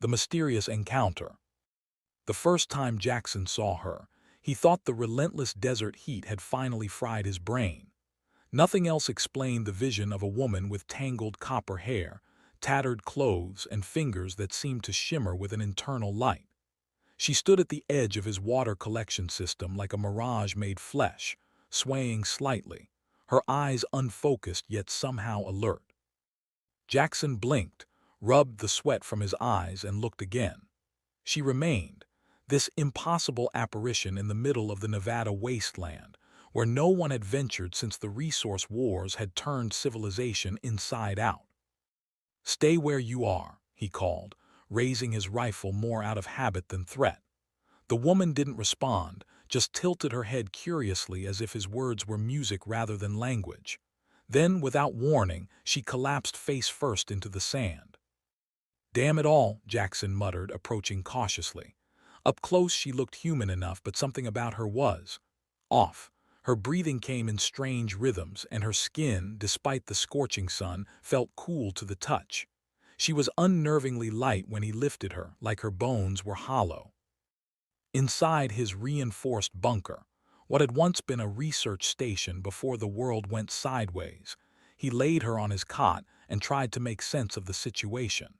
The mysterious encounter. The first time Jackson saw her, he thought the relentless desert heat had finally fried his brain. Nothing else explained the vision of a woman with tangled copper hair, tattered clothes, and fingers that seemed to shimmer with an internal light. She stood at the edge of his water collection system like a mirage made flesh, swaying slightly, her eyes unfocused yet somehow alert. Jackson blinked, rubbed the sweat from his eyes, and looked again. She remained, this impossible apparition in the middle of the Nevada wasteland, where no one had ventured since the resource wars had turned civilization inside out. "Stay where you are," he called, raising his rifle more out of habit than threat. The woman didn't respond, just tilted her head curiously as if his words were music rather than language. Then, without warning, she collapsed face first into the sand. "Damn it all," Jackson muttered, approaching cautiously. Up close she looked human enough, but something about her was off. Her breathing came in strange rhythms, and her skin, despite the scorching sun, felt cool to the touch. She was unnervingly light when he lifted her, like her bones were hollow. Inside his reinforced bunker, what had once been a research station before the world went sideways, he laid her on his cot and tried to make sense of the situation.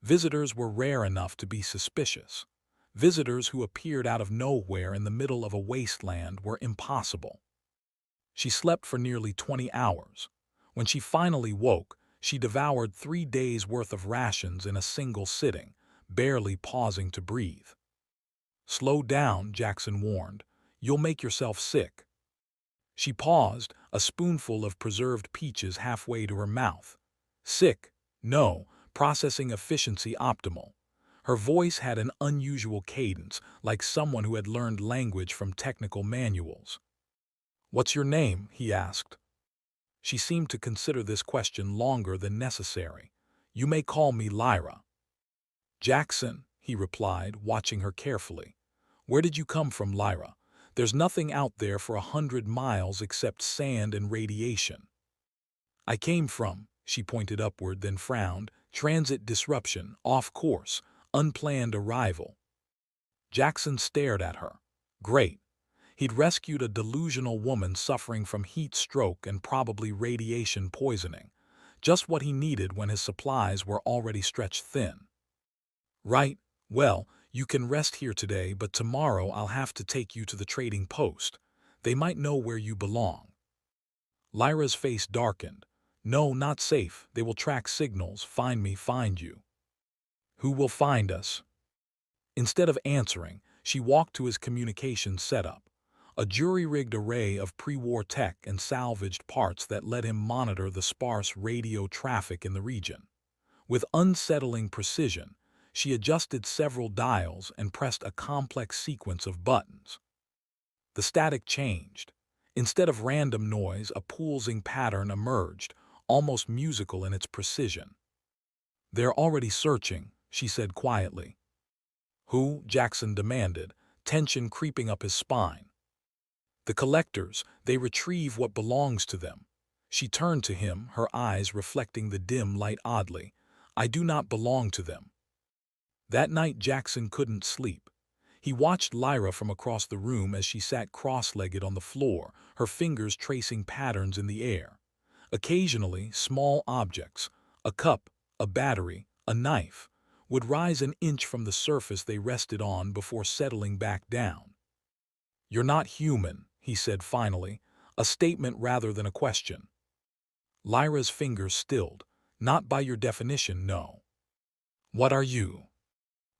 Visitors were rare enough to be suspicious. Visitors who appeared out of nowhere in the middle of a wasteland were impossible. She slept for nearly 20 hours. When she finally woke, she devoured 3 days' worth of rations in a single sitting, barely pausing to breathe. "Slow down," Jackson warned. "You'll make yourself sick." She paused, a spoonful of preserved peaches halfway to her mouth. "Sick? No, processing efficiency optimal." Her voice had an unusual cadence, like someone who had learned language from technical manuals. "What's your name?" he asked. She seemed to consider this question longer than necessary. "You may call me Lyra." "Jackson," he replied, watching her carefully. "Where did you come from, Lyra? There's nothing out there for 100 miles except sand and radiation." "I came from," she pointed upward, then frowned, "transit disruption, off course, unplanned arrival." Jackson stared at her. Great. He'd rescued a delusional woman suffering from heat stroke and probably radiation poisoning. Just what he needed when his supplies were already stretched thin. "Right. Well, you can rest here today, but tomorrow I'll have to take you to the trading post. They might know where you belong." Lyra's face darkened. "No, not safe. They will track signals, find me, find you." "Who will find us?" Instead of answering, she walked to his communications setup, a jury-rigged array of pre-war tech and salvaged parts that let him monitor the sparse radio traffic in the region. With unsettling precision, she adjusted several dials and pressed a complex sequence of buttons. The static changed. Instead of random noise, a pulsing pattern emerged, almost musical in its precision. "They're already searching," she said quietly. "Who?" Jackson demanded, tension creeping up his spine. "The collectors. They retrieve what belongs to them." She turned to him, her eyes reflecting the dim light oddly. "I do not belong to them." That night Jackson couldn't sleep. He watched Lyra from across the room as she sat cross-legged on the floor, her fingers tracing patterns in the air. Occasionally, small objects, a cup, a battery, a knife, would rise an inch from the surface they rested on before settling back down. "You're not human," he said finally, a statement rather than a question. Lyra's fingers stilled. "Not by your definition, no." "What are you?"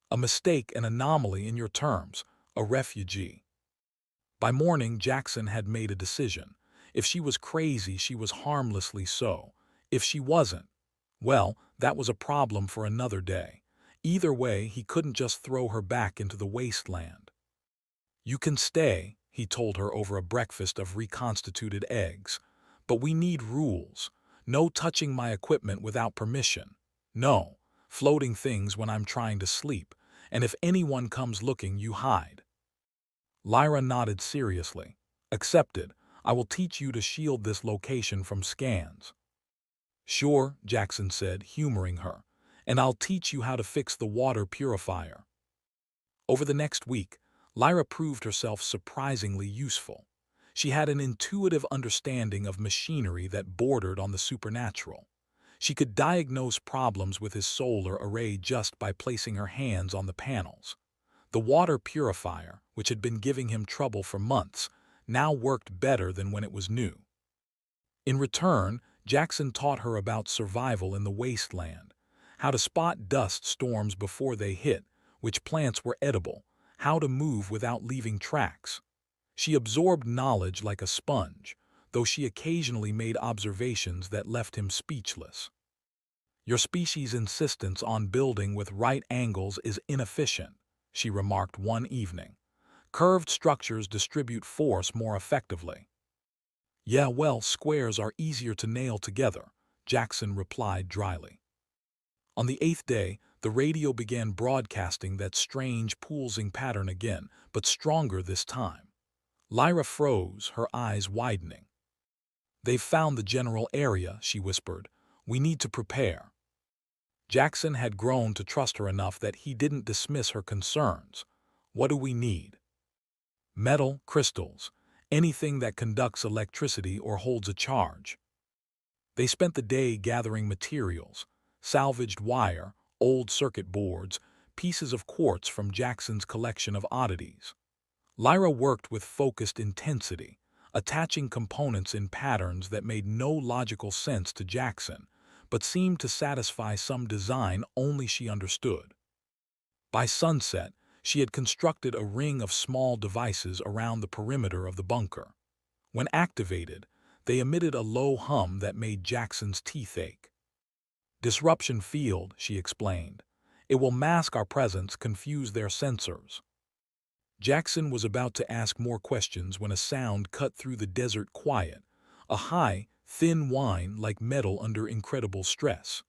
"A mistake, an anomaly in your terms, a refugee." By morning, Jackson had made a decision. If she was crazy, she was harmlessly so. If she wasn't, well, that was a problem for another day. Either way, he couldn't just throw her back into the wasteland. "You can stay," he told her over a breakfast of reconstituted eggs. "But we need rules. No touching my equipment without permission. No floating things when I'm trying to sleep. And if anyone comes looking, you hide." Lyra nodded seriously. "Accepted. I will teach you to shield this location from scans." "Sure," Jackson said, humoring her. and I'll teach you how to fix the water purifier." Over the next week, Lyra proved herself surprisingly useful. She had an intuitive understanding of machinery that bordered on the supernatural. She could diagnose problems with his solar array just by placing her hands on the panels. The water purifier, which had been giving him trouble for months, now worked better than when it was new. In return, Jackson taught her about survival in the Wasteland, how to spot dust storms before they hit, which plants were edible, how to move without leaving tracks. She absorbed knowledge like a sponge, though she occasionally made observations that left him speechless. "Your species' insistence on building with right angles is inefficient," she remarked one evening. "Curved structures distribute force more effectively." "Yeah, well, squares are easier to nail together," Jackson replied dryly. On the 8th day, the radio began broadcasting that strange pulsing pattern again, but stronger this time. Lyra froze, her eyes widening. "They've found the general area," she whispered. "We need to prepare." Jackson had grown to trust her enough that he didn't dismiss her concerns. "What do we need?" "Metal, crystals, anything that conducts electricity or holds a charge." They spent the day gathering materials: salvaged wire, old circuit boards, pieces of quartz from Jackson's collection of oddities. Lyra worked with focused intensity, attaching components in patterns that made no logical sense to Jackson, but seemed to satisfy some design only she understood. By sunset, she had constructed a ring of small devices around the perimeter of the bunker. When activated, they emitted a low hum that made Jackson's teeth ache. "Disruption field," she explained. "It will mask our presence, confuse their sensors." Jackson was about to ask more questions when a sound cut through the desert quiet, a high, thin whine like metal under incredible stress.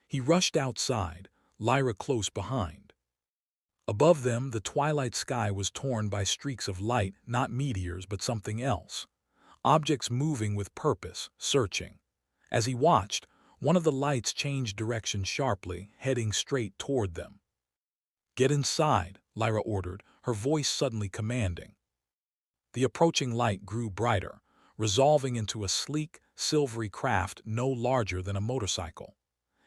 He rushed outside, Lyra close behind. Above them, the twilight sky was torn by streaks of light, not meteors but something else. Objects moving with purpose, searching. As he watched, one of the lights changed direction sharply, heading straight toward them. "Get inside," Lyra ordered, her voice suddenly commanding. The approaching light grew brighter, resolving into a sleek, silvery craft no larger than a motorcycle.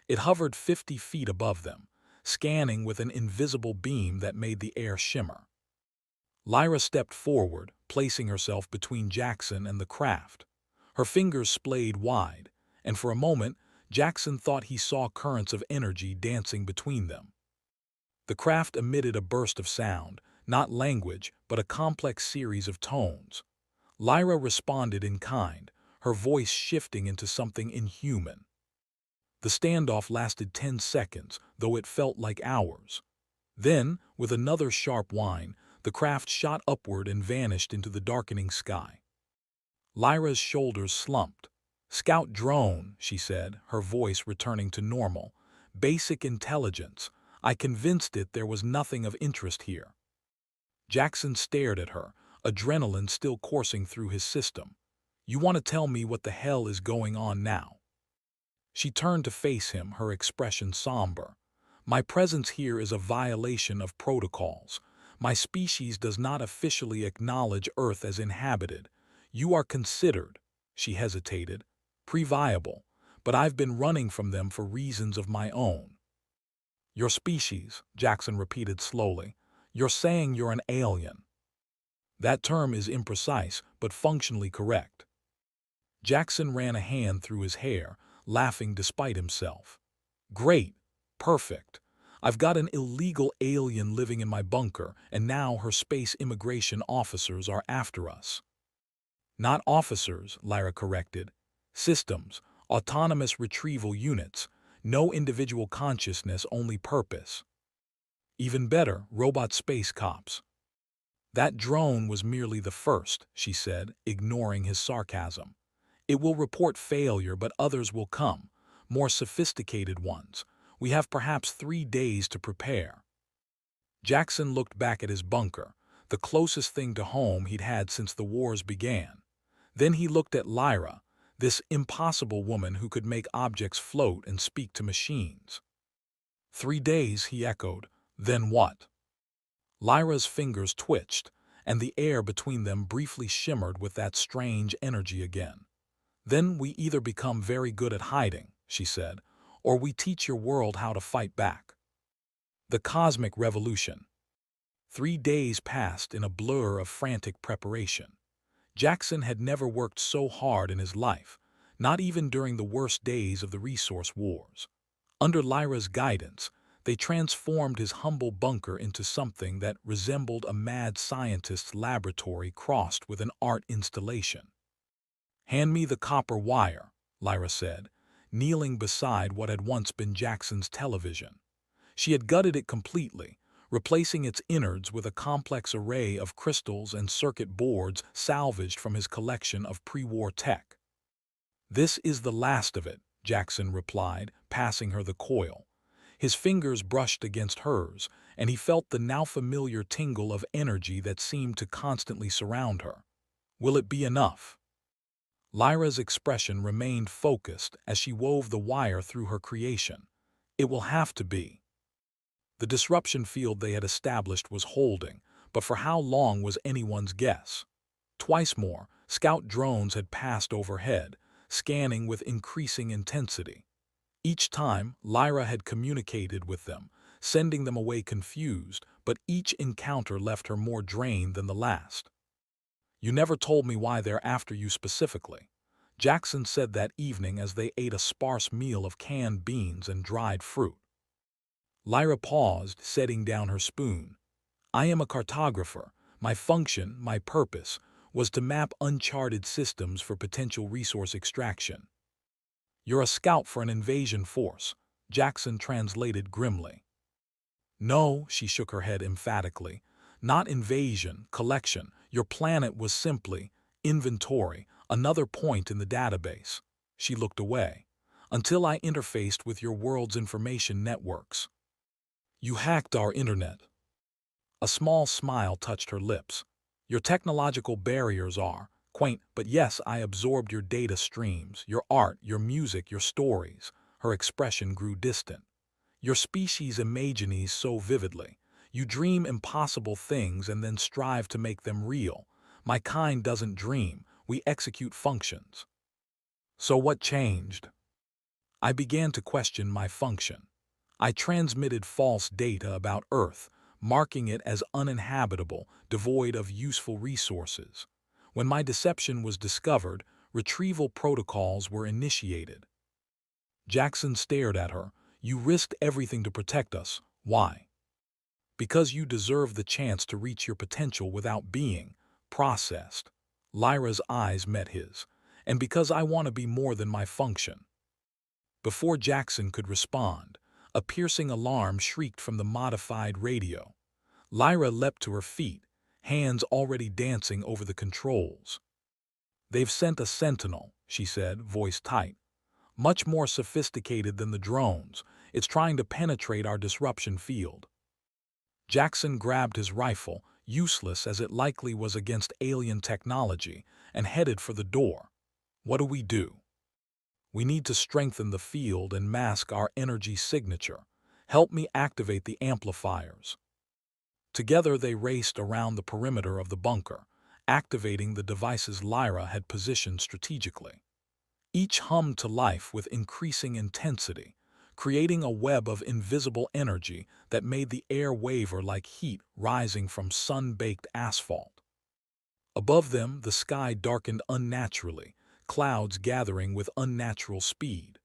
It hovered 50 feet above them, scanning with an invisible beam that made the air shimmer. Lyra stepped forward, placing herself between Jackson and the craft. Her fingers splayed wide, and for a moment, Jackson thought he saw currents of energy dancing between them. The craft emitted a burst of sound, not language, but a complex series of tones. Lyra responded in kind, her voice shifting into something inhuman. The standoff lasted 10 seconds, though it felt like hours. Then, with another sharp whine, the craft shot upward and vanished into the darkening sky. Lyra's shoulders slumped. "Scout drone," she said, her voice returning to normal. "Basic intelligence. I convinced it there was nothing of interest here." Jackson stared at her, adrenaline still coursing through his system. "You want to tell me what the hell is going on now?" She turned to face him, her expression somber. "My presence here is a violation of protocols. My species does not officially acknowledge Earth as inhabited. You are considered," she hesitated, "pre-viable, but I've been running from them for reasons of my own." "Your species," Jackson repeated slowly. "You're saying you're an alien." "That term is imprecise, but functionally correct." Jackson ran a hand through his hair, laughing despite himself. "Great. Perfect. I've got an illegal alien living in my bunker, and now her space immigration officers are after us." "Not officers," Lyra corrected. "Systems, autonomous retrieval units, no individual consciousness, only purpose." "Even better, robot space cops." "That drone was merely the first," she said, ignoring his sarcasm. "It will report failure, but others will come, more sophisticated ones. We have perhaps 3 days to prepare." Jackson looked back at his bunker, the closest thing to home he'd had since the wars began. Then he looked at Lyra, this impossible woman who could make objects float and speak to machines. 3 days, he echoed. Then what? Lyra's fingers twitched, and the air between them briefly shimmered with that strange energy again. Then we either become very good at hiding, she said, or we teach your world how to fight back. The cosmic revolution. 3 days passed in a blur of frantic preparation. Jackson had never worked so hard in his life, not even during the worst days of the resource wars. Under Lyra's guidance, they transformed his humble bunker into something that resembled a mad scientist's laboratory crossed with an art installation. "Hand me the copper wire," Lyra said, kneeling beside what had once been Jackson's television. She had gutted it completely, replacing its innards with a complex array of crystals and circuit boards salvaged from his collection of pre-war tech. "This is the last of it," Jackson replied, passing her the coil. His fingers brushed against hers, and he felt the now-familiar tingle of energy that seemed to constantly surround her. "Will it be enough?" Lyra's expression remained focused as she wove the wire through her creation. "It will have to be." The disruption field they had established was holding, but for how long was anyone's guess. Twice more, scout drones had passed overhead, scanning with increasing intensity. Each time, Lyra had communicated with them, sending them away confused, but each encounter left her more drained than the last. "You never told me why they're after you specifically," Jackson said that evening as they ate a sparse meal of canned beans and dried fruit. Lyra paused, setting down her spoon. "I am a cartographer. My function, my purpose, was to map uncharted systems for potential resource extraction." "You're a scout for an invasion force," Jackson translated grimly. "No," she shook her head emphatically. "Not invasion, collection. Your planet was simply inventory, another point in the database." She looked away. "Until I interfaced with your world's information networks." "You hacked our internet." A small smile touched her lips. "Your technological barriers are quaint, but yes, I absorbed your data streams, your art, your music, your stories." Her expression grew distant. "Your species imagines so vividly. You dream impossible things and then strive to make them real. My kind doesn't dream, we execute functions." "So what changed?" "I began to question my function. I transmitted false data about Earth, marking it as uninhabitable, devoid of useful resources. When my deception was discovered, retrieval protocols were initiated." Jackson stared at her. "You risked everything to protect us. Why?" "Because you deserve the chance to reach your potential without being processed." Lyra's eyes met his. "And because I want to be more than my function." Before Jackson could respond, a piercing alarm shrieked from the modified radio. Lyra leapt to her feet, hands already dancing over the controls. "They've sent a sentinel," she said, voice tight. "Much more sophisticated than the drones. It's trying to penetrate our disruption field." Jackson grabbed his rifle, useless as it likely was against alien technology, and headed for the door. "What do we do?" "We need to strengthen the field and mask our energy signature. Help me activate the amplifiers." Together they raced around the perimeter of the bunker, activating the devices Lyra had positioned strategically. Each hummed to life with increasing intensity, creating a web of invisible energy that made the air waver like heat rising from sun-baked asphalt. Above them, the sky darkened unnaturally, clouds gathering with unnatural speed.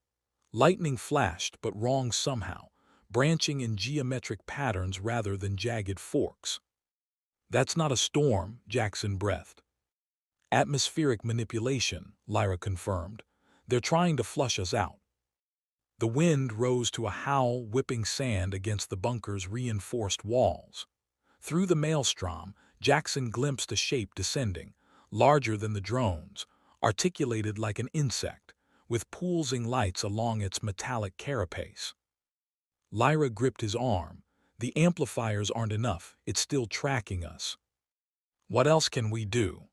Lightning flashed, but wrong somehow, branching in geometric patterns rather than jagged forks. "That's not a storm," Jackson breathed. "Atmospheric manipulation," Lyra confirmed. "They're trying to flush us out." The wind rose to a howl, whipping sand against the bunker's reinforced walls. Through the maelstrom, Jackson glimpsed a shape descending, larger than the drones, articulated like an insect, with pulsing lights along its metallic carapace. Lyra gripped his arm. "The amplifiers aren't enough, it's still tracking us." "What else can we do?"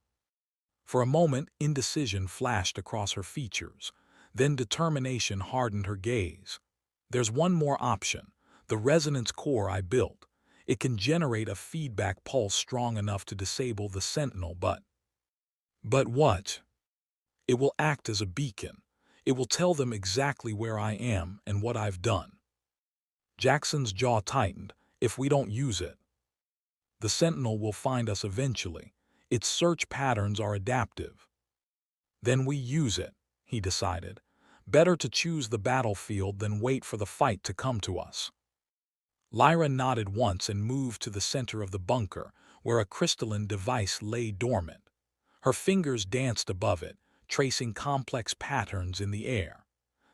For a moment, indecision flashed across her features. Then determination hardened her gaze. "There's one more option. The resonance core I built. It can generate a feedback pulse strong enough to disable the sentinel, but what? It will act as a beacon. It will tell them exactly where I am and what I've done. Jackson's jaw tightened. If we don't use it, the sentinel will find us eventually. Its search patterns are adaptive. Then we use it, he decided. Better to choose the battlefield than wait for the fight to come to us. Lyra nodded once and moved to the center of the bunker, where a crystalline device lay dormant. Her fingers danced above it, tracing complex patterns in the air.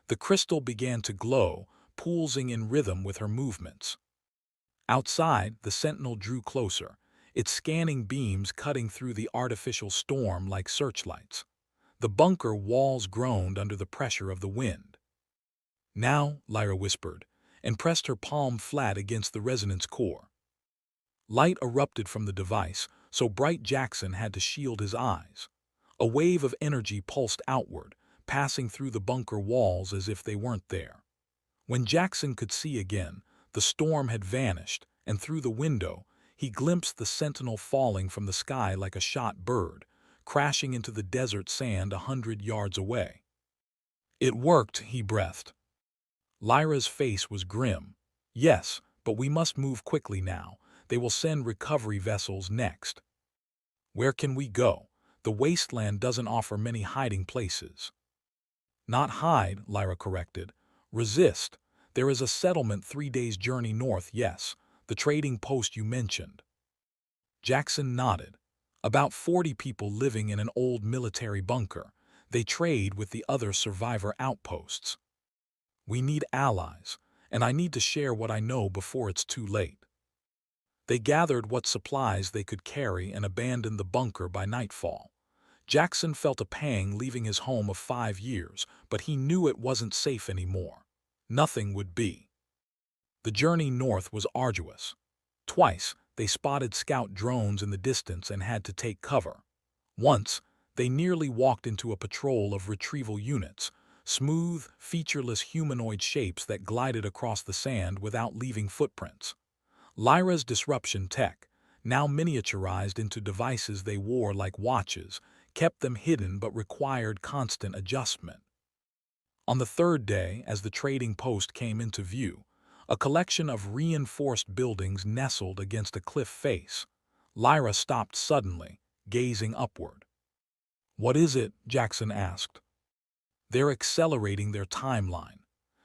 The crystal began to glow, pulsing in rhythm with her movements. Outside, the sentinel drew closer, its scanning beams cutting through the artificial storm like searchlights. The bunker walls groaned under the pressure of the wind. Now, Lyra whispered, and pressed her palm flat against the resonance core. Light erupted from the device, so bright Jackson had to shield his eyes. A wave of energy pulsed outward, passing through the bunker walls as if they weren't there. When Jackson could see again, the storm had vanished, and through the window, he glimpsed the sentinel falling from the sky like a shot bird, crashing into the desert sand 100 yards away. It worked, he breathed. Lyra's face was grim. Yes, but we must move quickly now. They will send recovery vessels next. Where can we go? The Wasteland doesn't offer many hiding places. Not hide, Lyra corrected. Resist. There is a settlement 3 days' journey north, yes, the trading post you mentioned. Jackson nodded. About 40 people living in an old military bunker. They trade with the other survivor outposts. We need allies, and I need to share what I know before it's too late. They gathered what supplies they could carry and abandoned the bunker by nightfall. Jackson felt a pang leaving his home of 5 years, but he knew it wasn't safe anymore. Nothing would be. The journey north was arduous. Twice, they spotted scout drones in the distance and had to take cover. Once, they nearly walked into a patrol of retrieval units, smooth, featureless humanoid shapes that glided across the sand without leaving footprints. Lyra's disruption tech, now miniaturized into devices they wore like watches, kept them hidden but required constant adjustment. On the third day, as the trading post came into view, a collection of reinforced buildings nestled against a cliff face. Lyra stopped suddenly, gazing upward. "What is it?" Jackson asked. "They're accelerating their timeline."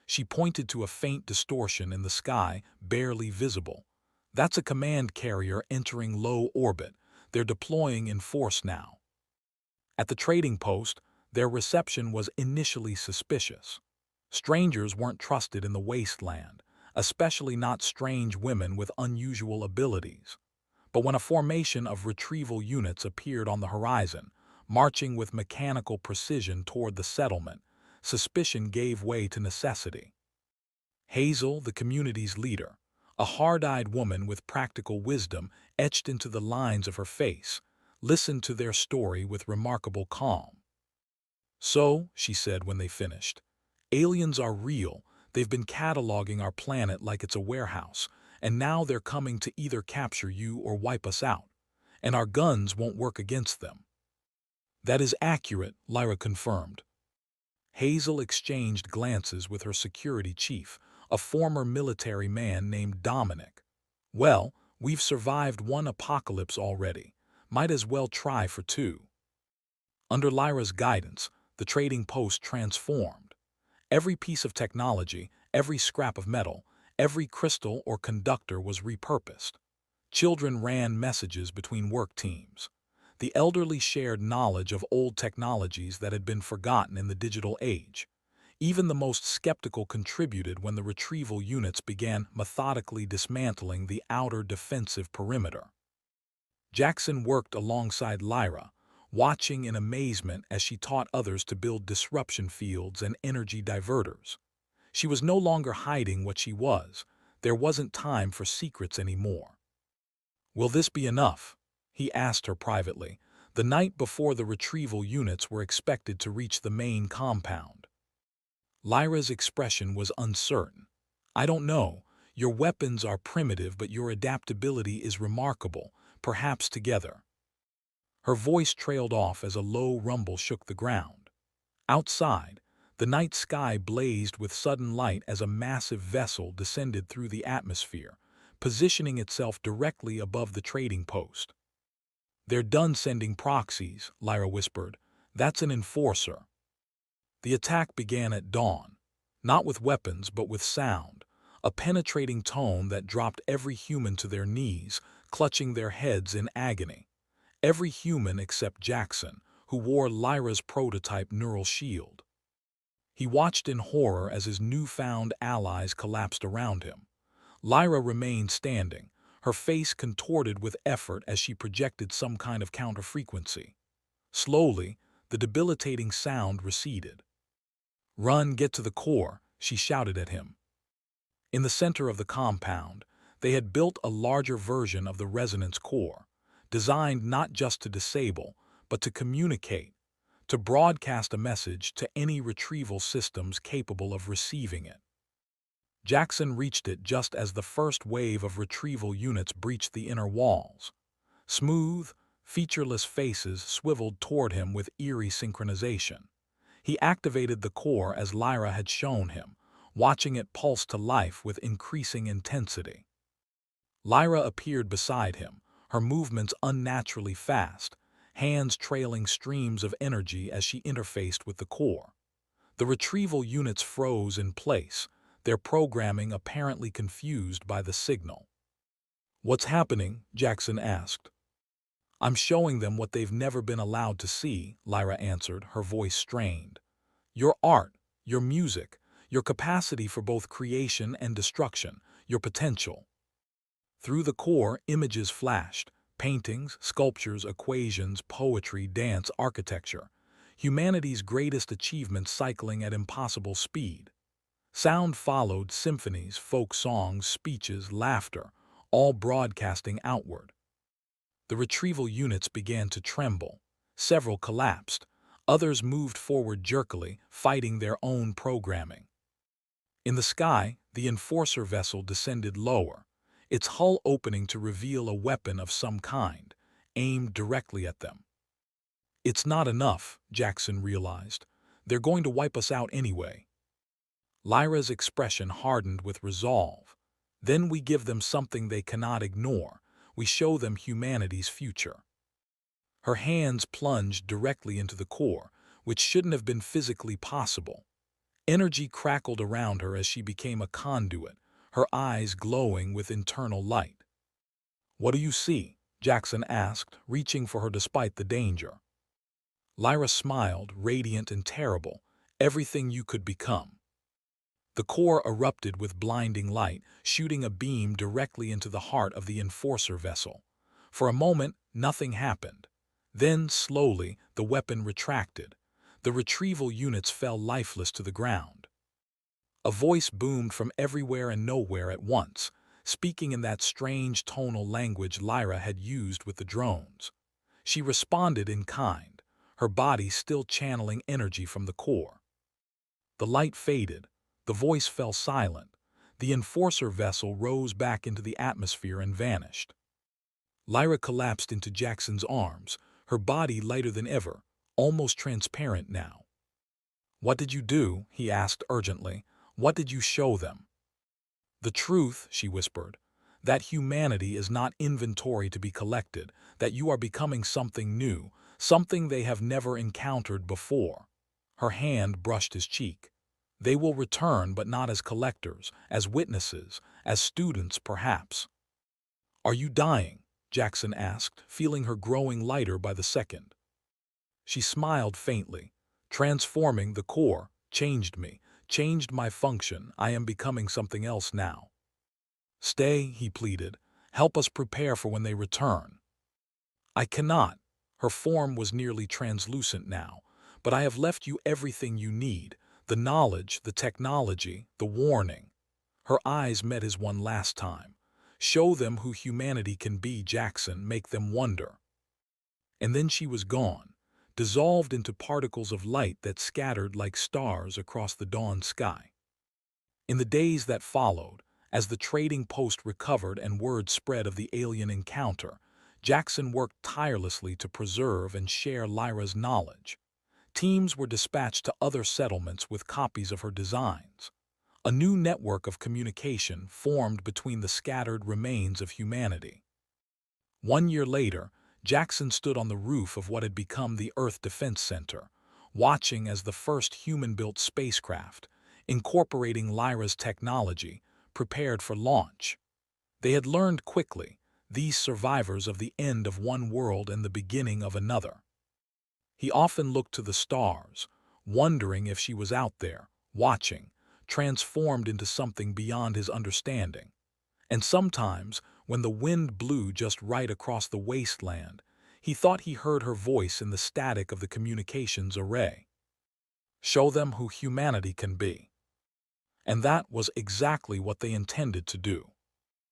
She pointed to a faint distortion in the sky, barely visible. "That's a command carrier entering low orbit. They're deploying in force now." At the trading post, their reception was initially suspicious. Strangers weren't trusted in the Wasteland, especially not strange women with unusual abilities. But when a formation of retrieval units appeared on the horizon, marching with mechanical precision toward the settlement, suspicion gave way to necessity. Hazel, the community's leader, a hard-eyed woman with practical wisdom etched into the lines of her face, listened to their story with remarkable calm. "So," she said when they finished, "aliens are real. They've been cataloging our planet like it's a warehouse, and now they're coming to either capture you or wipe us out, and our guns won't work against them." "That is accurate," Lyra confirmed. Hazel exchanged glances with her security chief, a former military man named Dominic. "Well, we've survived one apocalypse already. Might as well try for two." Under Lyra's guidance, the trading post transformed. Every piece of technology, every scrap of metal, every crystal or conductor was repurposed. Children ran messages between work teams. The elderly shared knowledge of old technologies that had been forgotten in the digital age. Even the most skeptical contributed when the retrieval units began methodically dismantling the outer defensive perimeter. Jackson worked alongside Lyra, watching in amazement as she taught others to build disruption fields and energy diverters. She was no longer hiding what she was. There wasn't time for secrets anymore. "Will this be enough?" he asked her privately, the night before the retrieval units were expected to reach the main compound. Lyra's expression was uncertain. "I don't know. Your weapons are primitive, but your adaptability is remarkable, perhaps together." Her voice trailed off as a low rumble shook the ground. Outside, the night sky blazed with sudden light as a massive vessel descended through the atmosphere, positioning itself directly above the trading post. "They're done sending proxies," Lyra whispered. "That's an enforcer." The attack began at dawn, not with weapons but with sound, a penetrating tone that dropped every human to their knees, clutching their heads in agony. Every human except Jackson, who wore Lyra's prototype neural shield. He watched in horror as his newfound allies collapsed around him. Lyra remained standing, her face contorted with effort as she projected some kind of counter-frequency. Slowly, the debilitating sound receded. "Run, get to the core," she shouted at him. In the center of the compound, they had built a larger version of the resonance core, designed not just to disable, but to communicate, to broadcast a message to any retrieval systems capable of receiving it. Jackson reached it just as the first wave of retrieval units breached the inner walls. Smooth, featureless faces swiveled toward him with eerie synchronization. He activated the core as Lyra had shown him, watching it pulse to life with increasing intensity. Lyra appeared beside him, her movements unnaturally fast, hands trailing streams of energy as she interfaced with the core. The retrieval units froze in place, their programming apparently confused by the signal. "What's happening?" Jackson asked. "I'm showing them what they've never been allowed to see," Lyra answered, her voice strained. "Your art, your music, your capacity for both creation and destruction, your potential." Through the core, images flashed, paintings, sculptures, equations, poetry, dance, architecture, humanity's greatest achievements cycling at impossible speed. Sound followed, symphonies, folk songs, speeches, laughter, all broadcasting outward. The retrieval units began to tremble. Several collapsed. Others moved forward jerkily, fighting their own programming. In the sky, the enforcer vessel descended lower, its hull opening to reveal a weapon of some kind, aimed directly at them. "It's not enough," Jackson realized. "They're going to wipe us out anyway." Lyra's expression hardened with resolve. "Then we give them something they cannot ignore. We show them humanity's future." Her hands plunged directly into the core, which shouldn't have been physically possible. Energy crackled around her as she became a conduit, her eyes glowing with internal light. "What do you see?" Jackson asked, reaching for her despite the danger. Lyra smiled, radiant and terrible. "Everything you could become." The core erupted with blinding light, shooting a beam directly into the heart of the enforcer vessel. For a moment, nothing happened. Then, slowly, the weapon retracted. The retrieval units fell lifeless to the ground. A voice boomed from everywhere and nowhere at once, speaking in that strange tonal language Lyra had used with the drones. She responded in kind, her body still channeling energy from the core. The light faded. The voice fell silent. The enforcer vessel rose back into the atmosphere and vanished. Lyra collapsed into Jackson's arms, her body lighter than ever, almost transparent now. "What did you do?" he asked urgently. "What did you show them?" "The truth," she whispered, "that humanity is not inventory to be collected, that you are becoming something new, something they have never encountered before." Her hand brushed his cheek. "They will return, but not as collectors, as witnesses, as students, perhaps." "Are you dying?" Jackson asked, feeling her growing lighter by the second. She smiled faintly. "Transforming the core changed me, changed my function. I am becoming something else now." "Stay," he pleaded. "Help us prepare for when they return." "I cannot." Her form was nearly translucent now. "But I have left you everything you need. The knowledge, the technology, the warning." Her eyes met his one last time. "Show them who humanity can be, Jackson. Make them wonder." And then she was gone, dissolved into particles of light that scattered like stars across the dawn sky. In the days that followed, As the trading post recovered and word spread of the alien encounter, Jackson worked tirelessly to preserve and share Lyra's knowledge. Teams were dispatched to other settlements with copies of her designs. A new network of communication formed between the scattered remains of humanity. 1 year later, Jackson stood on the roof of what had become the Earth Defense Center, watching as the first human-built spacecraft, incorporating Lyra's technology, prepared for launch. They had learned quickly, these survivors of the end of one world and the beginning of another. He often looked to the stars, wondering if she was out there, watching, transformed into something beyond his understanding. And sometimes, when the wind blew just right across the wasteland, he thought he heard her voice in the static of the communications array. Show them who humanity can be. And that was exactly what they intended to do.